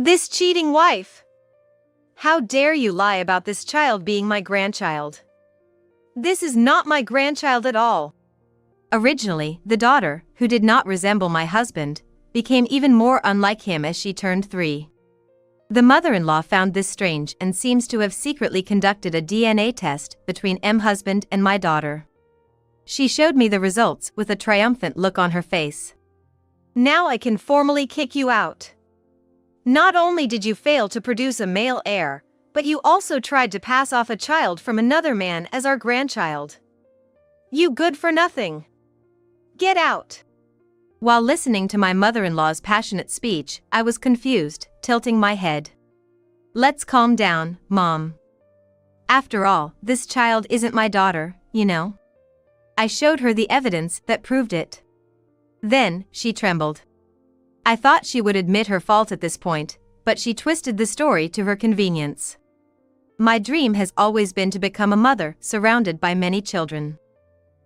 This cheating wife! How dare you lie about this child being my grandchild? This is not my grandchild at all. Originally, the daughter, who did not resemble my husband, became even more unlike him as she turned 3. The mother-in-law found this strange and seems to have secretly conducted a DNA test between my husband and my daughter. She showed me the results with a triumphant look on her face. Now I can formally kick you out. Not only did you fail to produce a male heir, but you also tried to pass off a child from another man as our grandchild. You good for nothing. Get out. While listening to my mother-in-law's passionate speech, I was confused, tilting my head. Let's calm down, Mom. After all, this child isn't my daughter, you know. I showed her the evidence that proved it. Then, she trembled. I thought she would admit her fault at this point, but she twisted the story to her convenience. My dream has always been to become a mother surrounded by many children.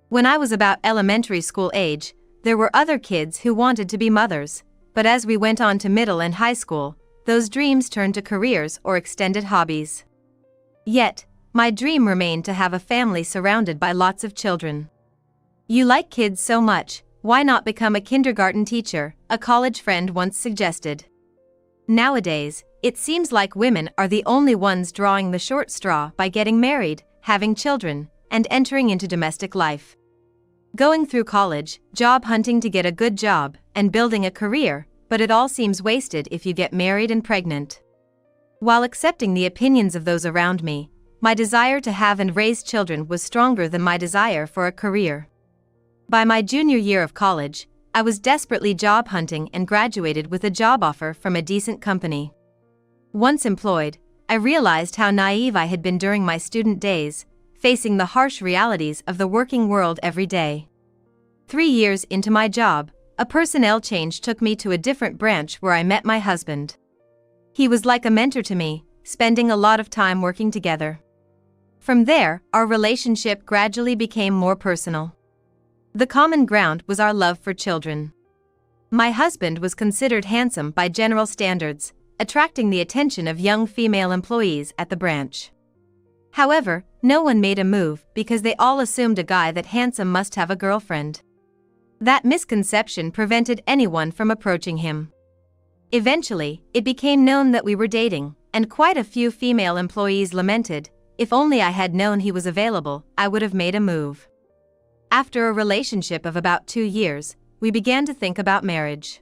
When I was about elementary school age, there were other kids who wanted to be mothers, but as we went on to middle and high school, those dreams turned to careers or extended hobbies. Yet, my dream remained to have a family surrounded by lots of children. You like kids so much, why not become a kindergarten teacher, a college friend once suggested. Nowadays, it seems like women are the only ones drawing the short straw by getting married, having children, and entering into domestic life. Going through college, job hunting to get a good job, and building a career, but it all seems wasted if you get married and pregnant. While accepting the opinions of those around me, my desire to have and raise children was stronger than my desire for a career. By my junior year of college, I was desperately job hunting and graduated with a job offer from a decent company. Once employed, I realized how naive I had been during my student days, facing the harsh realities of the working world every day. 3 years into my job, a personnel change took me to a different branch where I met my husband. He was like a mentor to me, spending a lot of time working together. From there, our relationship gradually became more personal. The common ground was our love for children. My husband was considered handsome by general standards, attracting the attention of young female employees at the branch. However, no one made a move because they all assumed a guy that handsome must have a girlfriend. That misconception prevented anyone from approaching him. Eventually, it became known that we were dating, and quite a few female employees lamented, if only I had known he was available, I would have made a move. After a relationship of about 2 years, we began to think about marriage.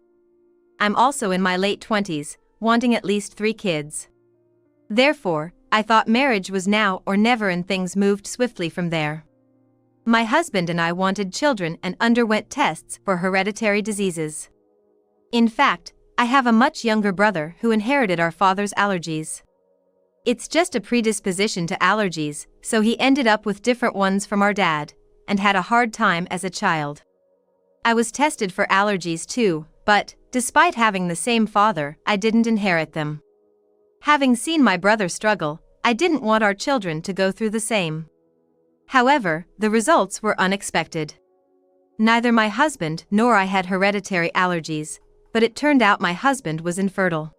I'm also in my late 20s, wanting at least 3 kids. Therefore, I thought marriage was now or never, and things moved swiftly from there. My husband and I wanted children and underwent tests for hereditary diseases. In fact, I have a much younger brother who inherited our father's allergies. It's just a predisposition to allergies, so he ended up with different ones from our dad, and had a hard time as a child. I was tested for allergies too, but, despite having the same father, I didn't inherit them. Having seen my brother struggle, I didn't want our children to go through the same. However, the results were unexpected. Neither my husband nor I had hereditary allergies, but it turned out my husband was infertile.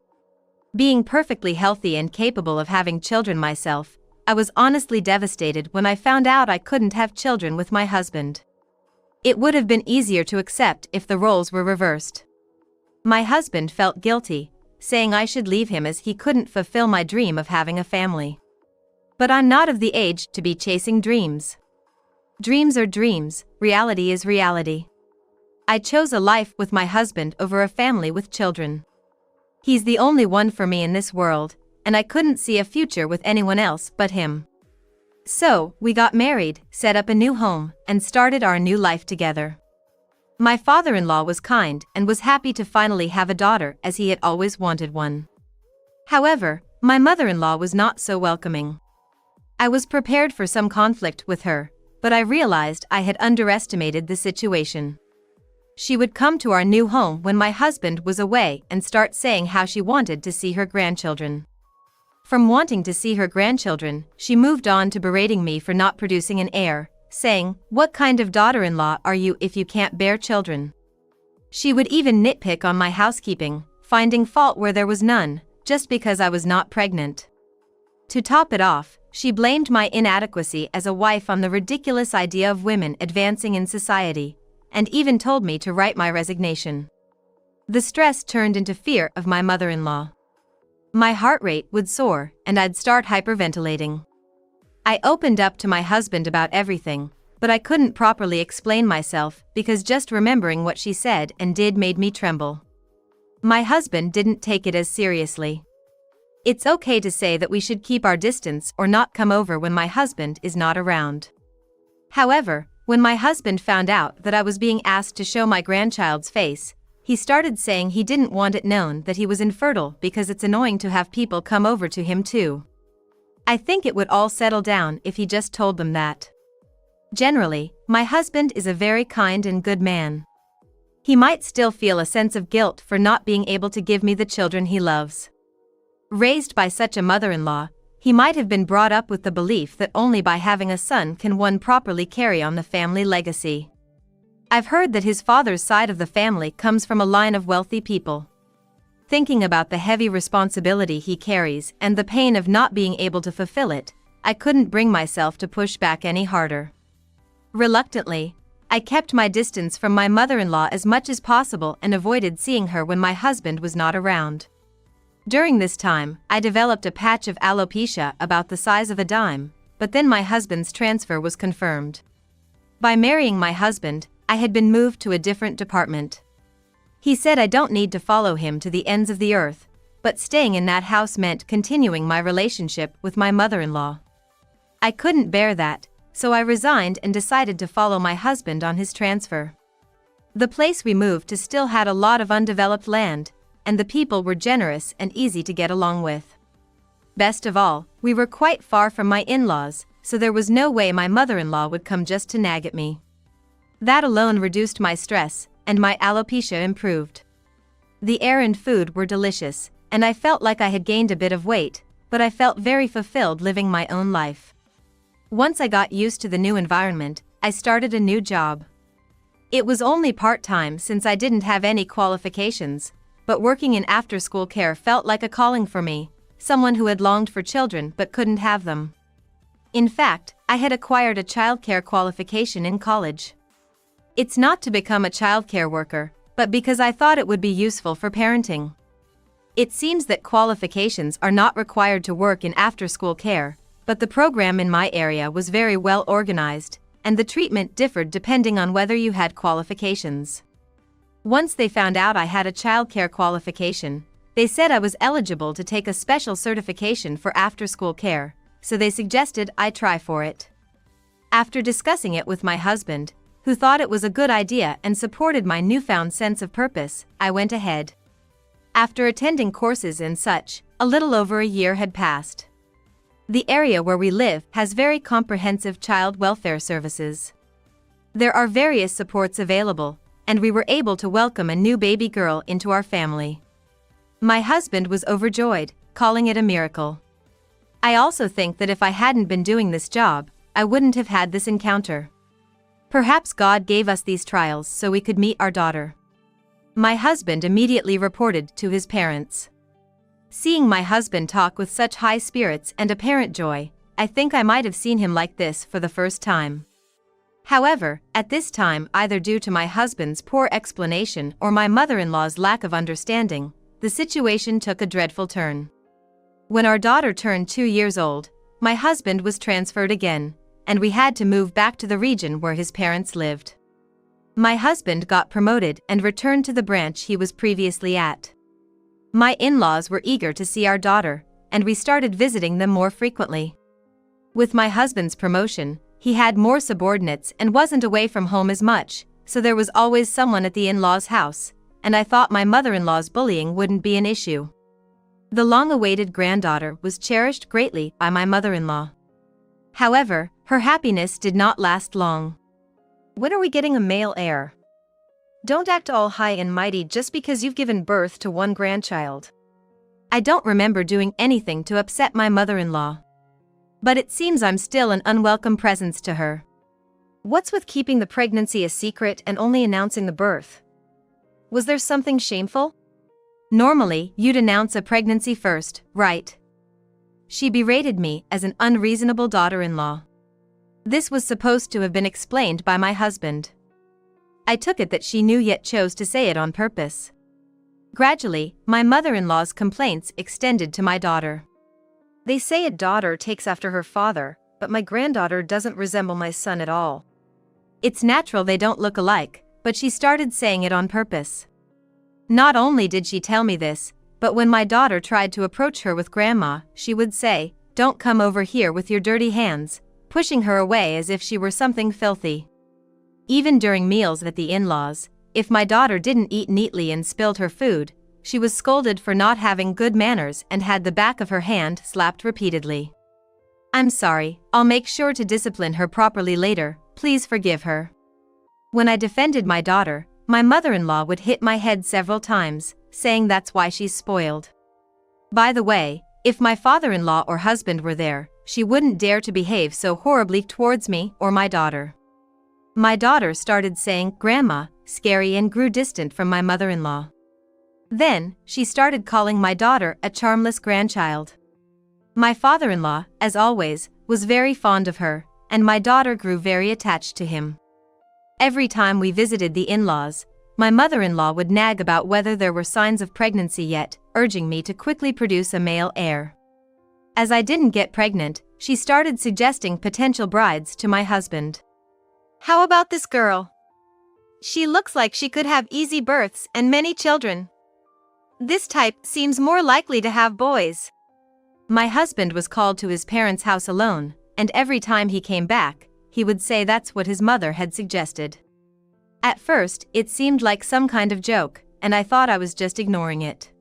Being perfectly healthy and capable of having children myself, I was honestly devastated when I found out I couldn't have children with my husband. It would have been easier to accept if the roles were reversed. My husband felt guilty, saying I should leave him as he couldn't fulfill my dream of having a family. But I'm not of the age to be chasing dreams. Dreams are dreams, reality is reality. I chose a life with my husband over a family with children. He's the only one for me in this world, and I couldn't see a future with anyone else but him. So, we got married, set up a new home, and started our new life together. My father-in-law was kind and was happy to finally have a daughter as he had always wanted one. However, my mother-in-law was not so welcoming. I was prepared for some conflict with her, but I realized I had underestimated the situation. She would come to our new home when my husband was away and start saying how she wanted to see her grandchildren. From wanting to see her grandchildren, she moved on to berating me for not producing an heir, saying, "What kind of daughter-in-law are you if you can't bear children?" She would even nitpick on my housekeeping, finding fault where there was none, just because I was not pregnant. To top it off, she blamed my inadequacy as a wife on the ridiculous idea of women advancing in society, and even told me to write my resignation. The stress turned into fear of my mother-in-law. My heart rate would soar, and I'd start hyperventilating. I opened up to my husband about everything, but I couldn't properly explain myself because just remembering what she said and did made me tremble. My husband didn't take it as seriously. It's okay to say that we should keep our distance or not come over when my husband is not around. However, when my husband found out that I was being asked to show my grandchild's face, he started saying he didn't want it known that he was infertile because it's annoying to have people come over to him too. I think it would all settle down if he just told them that. Generally, my husband is a very kind and good man. He might still feel a sense of guilt for not being able to give me the children he loves. Raised by such a mother-in-law, he might have been brought up with the belief that only by having a son can one properly carry on the family legacy. I've heard that his father's side of the family comes from a line of wealthy people. Thinking about the heavy responsibility he carries and the pain of not being able to fulfill it, I couldn't bring myself to push back any harder. Reluctantly, I kept my distance from my mother-in-law as much as possible and avoided seeing her when my husband was not around. During this time, I developed a patch of alopecia about the size of a dime, but then my husband's transfer was confirmed. By marrying my husband, I had been moved to a different department. He said I don't need to follow him to the ends of the earth, but staying in that house meant continuing my relationship with my mother-in-law. I couldn't bear that, so I resigned and decided to follow my husband on his transfer. The place we moved to still had a lot of undeveloped land, and the people were generous and easy to get along with. Best of all, we were quite far from my in-laws, so there was no way my mother-in-law would come just to nag at me. That alone reduced my stress, and my alopecia improved. The air and food were delicious, and I felt like I had gained a bit of weight, but I felt very fulfilled living my own life. Once I got used to the new environment, I started a new job. It was only part-time since I didn't have any qualifications, but working in after-school care felt like a calling for me, someone who had longed for children but couldn't have them. In fact, I had acquired a childcare qualification in college. It's not to become a childcare worker, but because I thought it would be useful for parenting. It seems that qualifications are not required to work in after-school care, but the program in my area was very well organized, and the treatment differed depending on whether you had qualifications. Once they found out I had a childcare qualification, they said I was eligible to take a special certification for after-school care, so they suggested I try for it. After discussing it with my husband, who thought it was a good idea and supported my newfound sense of purpose, I went ahead. After attending courses and such, a little over a year had passed. The area where we live has very comprehensive child welfare services. There are various supports available, and we were able to welcome a new baby girl into our family. My husband was overjoyed, calling it a miracle. I also think that if I hadn't been doing this job, I wouldn't have had this encounter. Perhaps God gave us these trials so we could meet our daughter. My husband immediately reported to his parents. Seeing my husband talk with such high spirits and apparent joy, I think I might have seen him like this for the first time. However, at this time, either due to my husband's poor explanation or my mother-in-law's lack of understanding, the situation took a dreadful turn. When our daughter turned 2 years old, my husband was transferred again, and we had to move back to the region where his parents lived. My husband got promoted and returned to the branch he was previously at. My in-laws were eager to see our daughter, and we started visiting them more frequently. With my husband's promotion, he had more subordinates and wasn't away from home as much, so there was always someone at the in-laws' house, and I thought my mother-in-law's bullying wouldn't be an issue. The long-awaited granddaughter was cherished greatly by my mother-in-law. However, her happiness did not last long. When are we getting a male heir? Don't act all high and mighty just because you've given birth to one grandchild. I don't remember doing anything to upset my mother-in-law. But it seems I'm still an unwelcome presence to her. What's with keeping the pregnancy a secret and only announcing the birth? Was there something shameful? Normally, you'd announce a pregnancy first, right? She berated me as an unreasonable daughter-in-law. This was supposed to have been explained by my husband. I took it that she knew yet chose to say it on purpose. Gradually, my mother-in-law's complaints extended to my daughter. They say a daughter takes after her father, but my granddaughter doesn't resemble my son at all. It's natural they don't look alike, but she started saying it on purpose. Not only did she tell me this, but when my daughter tried to approach her with grandma, she would say, "Don't come over here with your dirty hands," pushing her away as if she were something filthy. Even during meals at the in-laws, if my daughter didn't eat neatly and spilled her food, she was scolded for not having good manners and had the back of her hand slapped repeatedly. "I'm sorry, I'll make sure to discipline her properly later, please forgive her." When I defended my daughter, my mother-in-law would hit my head several times, saying that's why she's spoiled. By the way, if my father-in-law or husband were there, she wouldn't dare to behave so horribly towards me or my daughter. My daughter started saying, "Grandma," scary, and grew distant from my mother-in-law. Then, she started calling my daughter a charmless grandchild. My father-in-law, as always, was very fond of her, and my daughter grew very attached to him. Every time we visited the in-laws, my mother-in-law would nag about whether there were signs of pregnancy yet, urging me to quickly produce a male heir. As I didn't get pregnant, she started suggesting potential brides to my husband. "How about this girl? She looks like she could have easy births and many children. This type seems more likely to have boys." My husband was called to his parents' house alone, and every time he came back, he would say that's what his mother had suggested. At first, it seemed like some kind of joke, and I thought I was just ignoring it.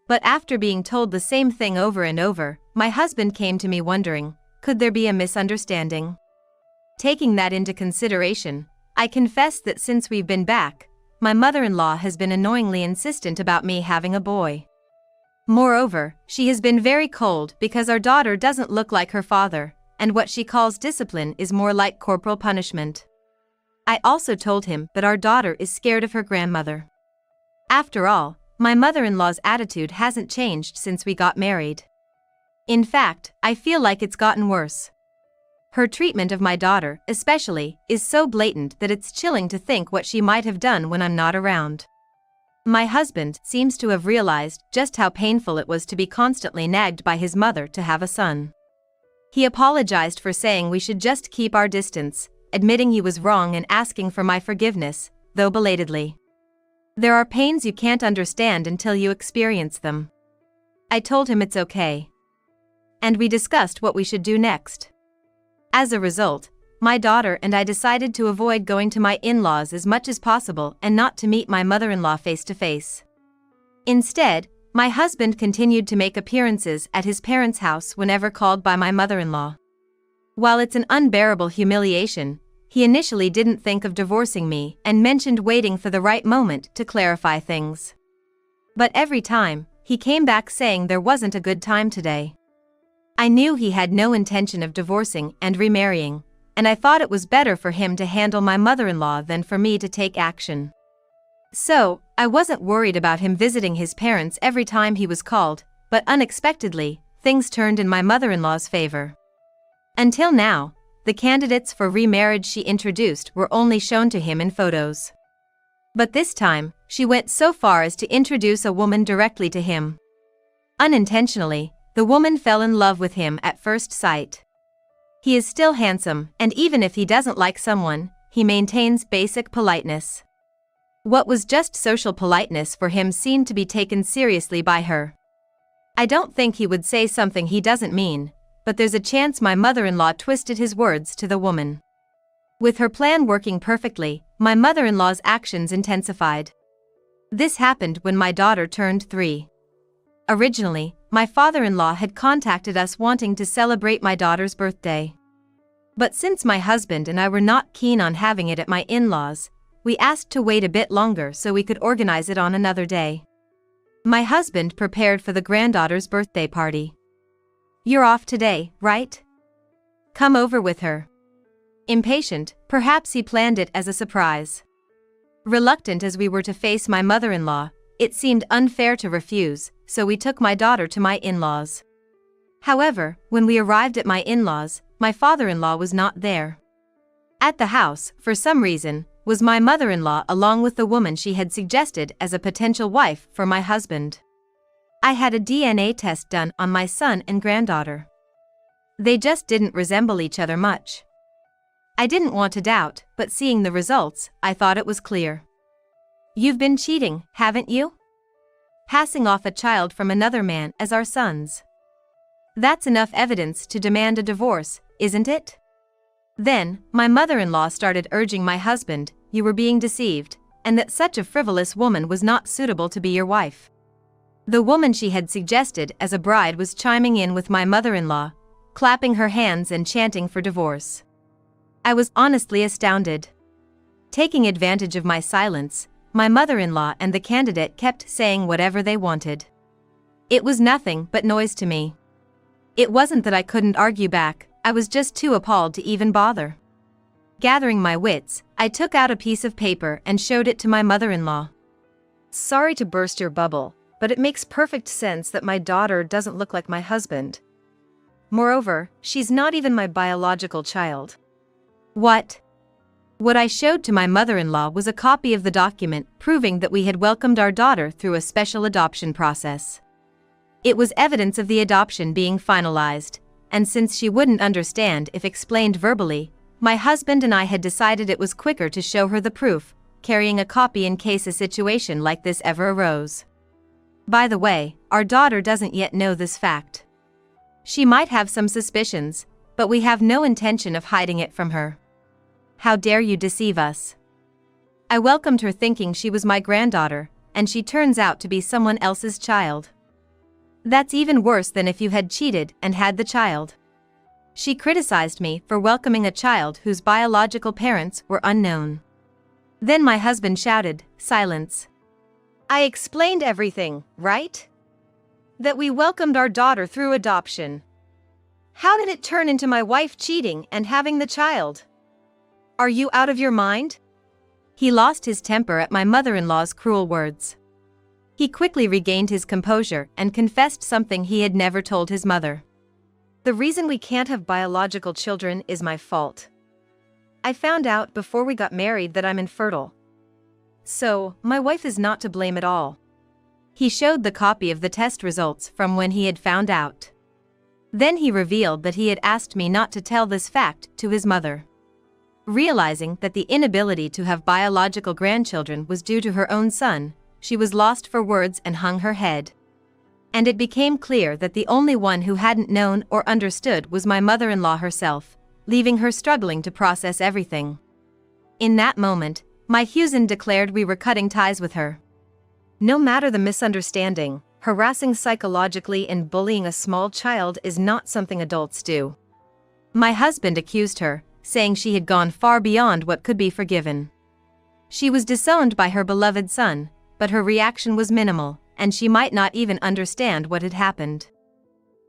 But after being told the same thing over and over, my husband came to me wondering, could there be a misunderstanding? Taking that into consideration, I confess that since we've been back, my mother-in-law has been annoyingly insistent about me having a boy. Moreover, she has been very cold because our daughter doesn't look like her father, and what she calls discipline is more like corporal punishment. I also told him that our daughter is scared of her grandmother. After all, my mother-in-law's attitude hasn't changed since we got married. In fact, I feel like it's gotten worse. Her treatment of my daughter, especially, is so blatant that it's chilling to think what she might have done when I'm not around. My husband seems to have realized just how painful it was to be constantly nagged by his mother to have a son. He apologized for saying we should just keep our distance, admitting he was wrong and asking for my forgiveness, though belatedly. There are pains you can't understand until you experience them. I told him it's okay. And we discussed what we should do next. As a result, my daughter and I decided to avoid going to my in-laws as much as possible and not to meet my mother-in-law face to face. Instead, my husband continued to make appearances at his parents' house whenever called by my mother-in-law. While it's an unbearable humiliation, he initially didn't think of divorcing me and mentioned waiting for the right moment to clarify things. But every time, he came back saying there wasn't a good time today. I knew he had no intention of divorcing and remarrying, and I thought it was better for him to handle my mother-in-law than for me to take action. So, I wasn't worried about him visiting his parents every time he was called, but unexpectedly, things turned in my mother-in-law's favor. Until now, the candidates for remarriage she introduced were only shown to him in photos. But this time, she went so far as to introduce a woman directly to him. Unintentionally, the woman fell in love with him at first sight. He is still handsome, and even if he doesn't like someone, he maintains basic politeness. What was just social politeness for him seemed to be taken seriously by her. I don't think he would say something he doesn't mean, but there's a chance my mother-in-law twisted his words to the woman. With her plan working perfectly, my mother-in-law's actions intensified. This happened when my daughter turned 3. Originally, my father-in-law had contacted us wanting to celebrate my daughter's birthday. But since my husband and I were not keen on having it at my in-laws, we asked to wait a bit longer so we could organize it on another day. My husband prepared for the granddaughter's birthday party. "You're off today, right? Come over with her." Impatient, perhaps he planned it as a surprise. Reluctant as we were to face my mother-in-law, it seemed unfair to refuse, so we took my daughter to my in-laws. However, when we arrived at my in-laws, my father-in-law was not there. At the house, for some reason, was my mother-in-law along with the woman she had suggested as a potential wife for my husband. I had a DNA test done on my son and granddaughter. They just didn't resemble each other much. I didn't want to doubt, but seeing the results, I thought it was clear. You've been cheating, haven't you? Passing off a child from another man as our son's. That's enough evidence to demand a divorce, isn't it? Then, my mother-in-law started urging my husband, you were being deceived, and that such a frivolous woman was not suitable to be your wife. The woman she had suggested as a bride was chiming in with my mother-in-law, clapping her hands and chanting for divorce. I was honestly astounded. Taking advantage of my silence, my mother-in-law and the candidate kept saying whatever they wanted. It was nothing but noise to me. It wasn't that I couldn't argue back, I was just too appalled to even bother. Gathering my wits, I took out a piece of paper and showed it to my mother-in-law. Sorry to burst your bubble, but it makes perfect sense that my daughter doesn't look like my husband. Moreover, she's not even my biological child. What? What I showed to my mother-in-law was a copy of the document proving that we had welcomed our daughter through a special adoption process. It was evidence of the adoption being finalized, and since she wouldn't understand if explained verbally, my husband and I had decided it was quicker to show her the proof, carrying a copy in case a situation like this ever arose. By the way, our daughter doesn't yet know this fact. She might have some suspicions, but we have no intention of hiding it from her. How dare you deceive us? I welcomed her thinking she was my granddaughter, and she turns out to be someone else's child. That's even worse than if you had cheated and had the child. She criticized me for welcoming a child whose biological parents were unknown. Then my husband shouted, "Silence. I explained everything, right? That we welcomed our daughter through adoption. How did it turn into my wife cheating and having the child? Are you out of your mind?" He lost his temper at my mother-in-law's cruel words. He quickly regained his composure and confessed something he had never told his mother. The reason we can't have biological children is my fault. I found out before we got married that I'm infertile. So, my wife is not to blame at all. He showed the copy of the test results from when he had found out. Then he revealed that he had asked me not to tell this fact to his mother. Realizing that the inability to have biological grandchildren was due to her own son, she was lost for words and hung her head. And it became clear that the only one who hadn't known or understood was my mother-in-law herself, leaving her struggling to process everything. In that moment, my husband declared we were cutting ties with her. No matter the misunderstanding, harassing psychologically and bullying a small child is not something adults do. My husband accused her, saying she had gone far beyond what could be forgiven. She was disowned by her beloved son, but her reaction was minimal, and she might not even understand what had happened.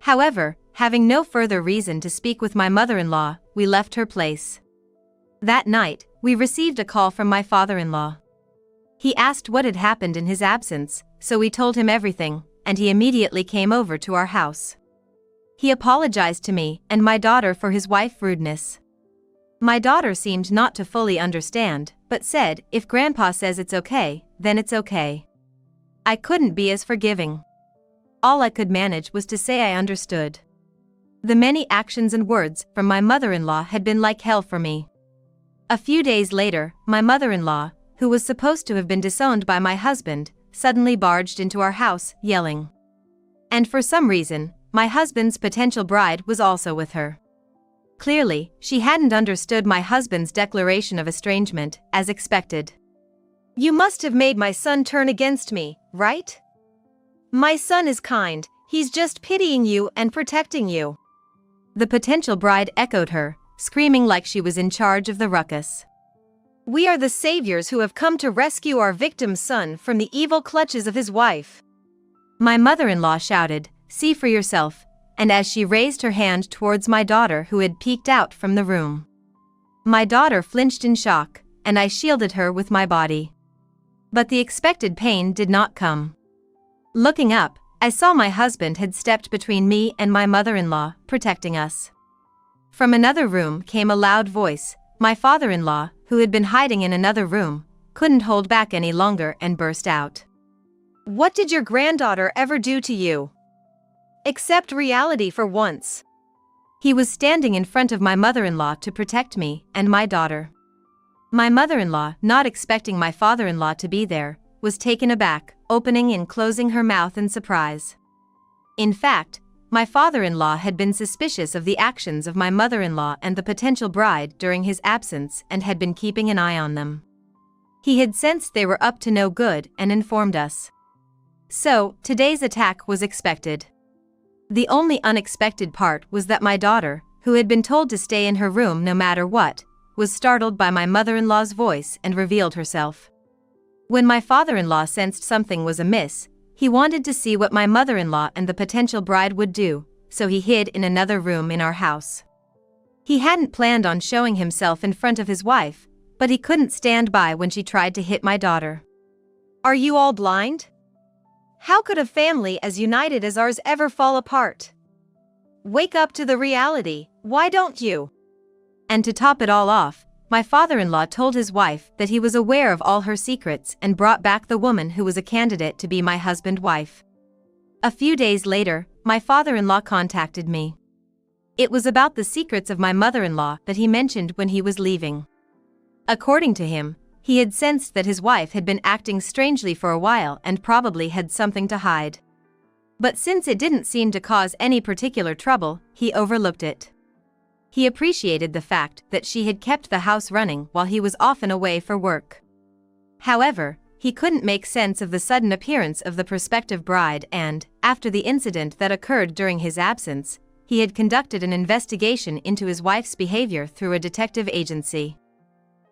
However, having no further reason to speak with my mother-in-law, we left her place. That night, we received a call from my father-in-law. He asked what had happened in his absence, so we told him everything, and he immediately came over to our house. He apologized to me and my daughter for his wife's rudeness. My daughter seemed not to fully understand, but said, if Grandpa says it's okay, then it's okay. I couldn't be as forgiving. All I could manage was to say I understood. The many actions and words from my mother-in-law had been like hell for me. A few days later, my mother-in-law, who was supposed to have been disowned by my husband, suddenly barged into our house, yelling. And for some reason, my husband's potential bride was also with her. Clearly, she hadn't understood my husband's declaration of estrangement, as expected. You must have made my son turn against me, right? My son is kind, he's just pitying you and protecting you. The potential bride echoed her, screaming like she was in charge of the ruckus. We are the saviors who have come to rescue our victim's son from the evil clutches of his wife. My mother-in-law shouted, see for yourself, and as she raised her hand towards my daughter who had peeked out from the room. My daughter flinched in shock, and I shielded her with my body. But the expected pain did not come. Looking up, I saw my husband had stepped between me and my mother-in-law, protecting us. From another room came a loud voice. My father-in-law, who had been hiding in another room, couldn't hold back any longer and burst out. "What did your granddaughter ever do to you? Accept reality for once." He was standing in front of my mother-in-law to protect me and my daughter. My mother-in-law, not expecting my father-in-law to be there, was taken aback, opening and closing her mouth in surprise. In fact, my father-in-law had been suspicious of the actions of my mother-in-law and the potential bride during his absence and had been keeping an eye on them. He had sensed they were up to no good and informed us. So, today's attack was expected. The only unexpected part was that my daughter, who had been told to stay in her room no matter what, was startled by my mother-in-law's voice and revealed herself. When my father-in-law sensed something was amiss, he wanted to see what my mother-in-law and the potential bride would do, so he hid in another room in our house. He hadn't planned on showing himself in front of his wife, but he couldn't stand by when she tried to hit my daughter. "Are you all blind? How could a family as united as ours ever fall apart? Wake up to the reality, why don't you?" And to top it all off, my father-in-law told his wife that he was aware of all her secrets and brought back the woman who was a candidate to be my husband's wife. A few days later, my father-in-law contacted me. It was about the secrets of my mother-in-law that he mentioned when he was leaving. According to him, he had sensed that his wife had been acting strangely for a while and probably had something to hide. But since it didn't seem to cause any particular trouble, he overlooked it. He appreciated the fact that she had kept the house running while he was often away for work. However, he couldn't make sense of the sudden appearance of the prospective bride and, after the incident that occurred during his absence, he had conducted an investigation into his wife's behavior through a detective agency.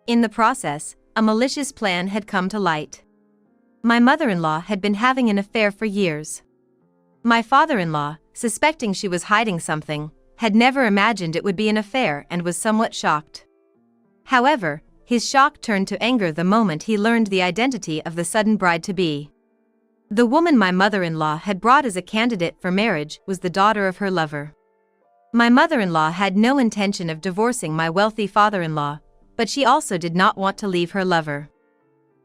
In the process, a malicious plan had come to light. My mother-in-law had been having an affair for years. My father-in-law, suspecting she was hiding something, had never imagined it would be an affair and was somewhat shocked. However, his shock turned to anger the moment he learned the identity of the sudden bride-to-be. The woman my mother-in-law had brought as a candidate for marriage was the daughter of her lover. My mother-in-law had no intention of divorcing my wealthy father-in-law, but she also did not want to leave her lover.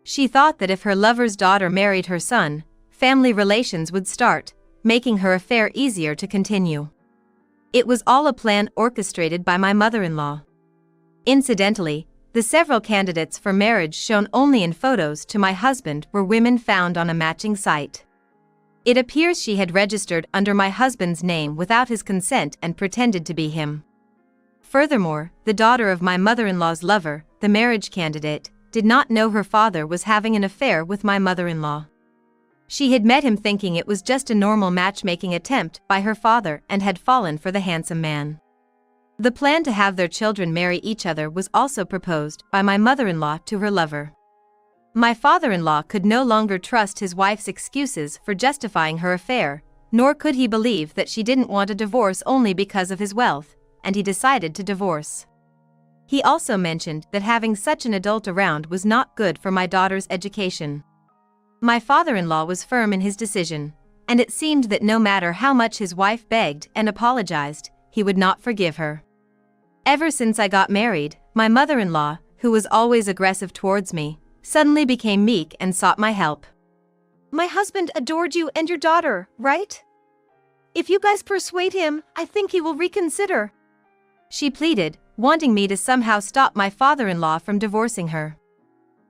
She thought that if her lover's daughter married her son, family relations would start, making her affair easier to continue. It was all a plan orchestrated by my mother-in-law. Incidentally, the several candidates for marriage shown only in photos to my husband were women found on a matching site. It appears she had registered under my husband's name without his consent and pretended to be him. Furthermore, the daughter of my mother-in-law's lover, the marriage candidate, did not know her father was having an affair with my mother-in-law. She had met him thinking it was just a normal matchmaking attempt by her father and had fallen for the handsome man. The plan to have their children marry each other was also proposed by my mother-in-law to her lover. My father-in-law could no longer trust his wife's excuses for justifying her affair, nor could he believe that she didn't want a divorce only because of his wealth, and he decided to divorce. He also mentioned that having such an adult around was not good for my daughter's education. My father-in-law was firm in his decision, and it seemed that no matter how much his wife begged and apologized, he would not forgive her. Ever since I got married, my mother-in-law, who was always aggressive towards me, suddenly became meek and sought my help. "My husband adored you and your daughter, right? If you guys persuade him, I think he will reconsider," she pleaded, wanting me to somehow stop my father-in-law from divorcing her.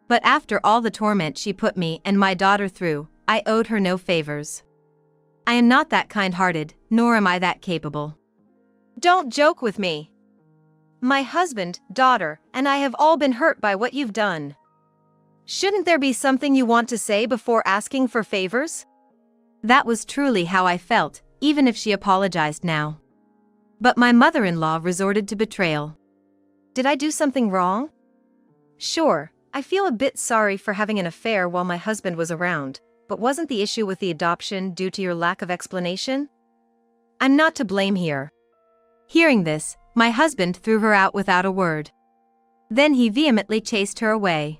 But after all the torment she put me and my daughter through, I owed her no favors. I am not that kind-hearted, nor am I that capable. Don't joke with me. My husband, daughter, and I have all been hurt by what you've done. Shouldn't there be something you want to say before asking for favors? That was truly how I felt, even if she apologized now. But my mother-in-law resorted to betrayal. Did I do something wrong? Sure. I feel a bit sorry for having an affair while my husband was around, but wasn't the issue with the adoption due to your lack of explanation? I'm not to blame here. Hearing this, my husband threw her out without a word. Then he vehemently chased her away.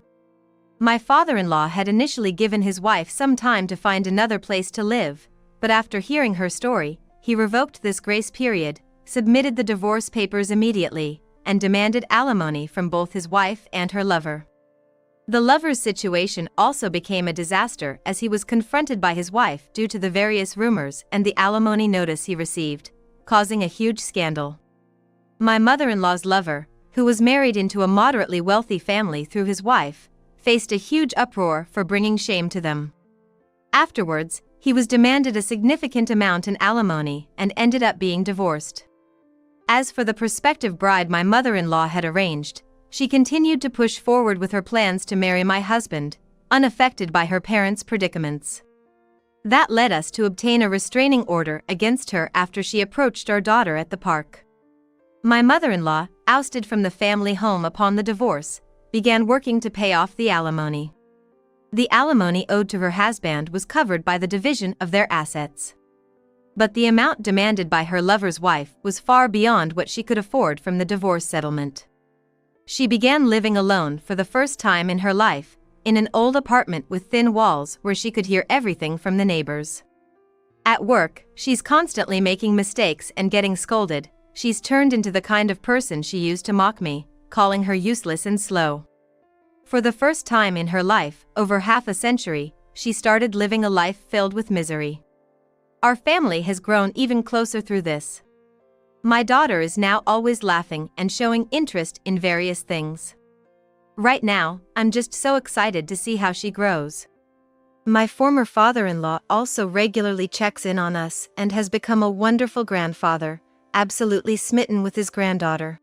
My father-in-law had initially given his wife some time to find another place to live, but after hearing her story, he revoked this grace period, submitted the divorce papers immediately, and demanded alimony from both his wife and her lover. The lover's situation also became a disaster as he was confronted by his wife due to the various rumors and the alimony notice he received, causing a huge scandal. My mother-in-law's lover, who was married into a moderately wealthy family through his wife, faced a huge uproar for bringing shame to them. Afterwards, he was demanded a significant amount in alimony and ended up being divorced. As for the prospective bride my mother-in-law had arranged, she continued to push forward with her plans to marry my husband, unaffected by her parents' predicaments. That led us to obtain a restraining order against her after she approached our daughter at the park. My mother-in-law, ousted from the family home upon the divorce, began working to pay off the alimony. The alimony owed to her husband was covered by the division of their assets. But the amount demanded by her lover's wife was far beyond what she could afford from the divorce settlement. She began living alone for the first time in her life, in an old apartment with thin walls where she could hear everything from the neighbors. At work, she's constantly making mistakes and getting scolded. She's turned into the kind of person she used to mock me, calling her useless and slow. For the first time in her life, over half a century, she started living a life filled with misery. Our family has grown even closer through this. My daughter is now always laughing and showing interest in various things. Right now, I'm just so excited to see how she grows. My former father-in-law also regularly checks in on us and has become a wonderful grandfather, absolutely smitten with his granddaughter.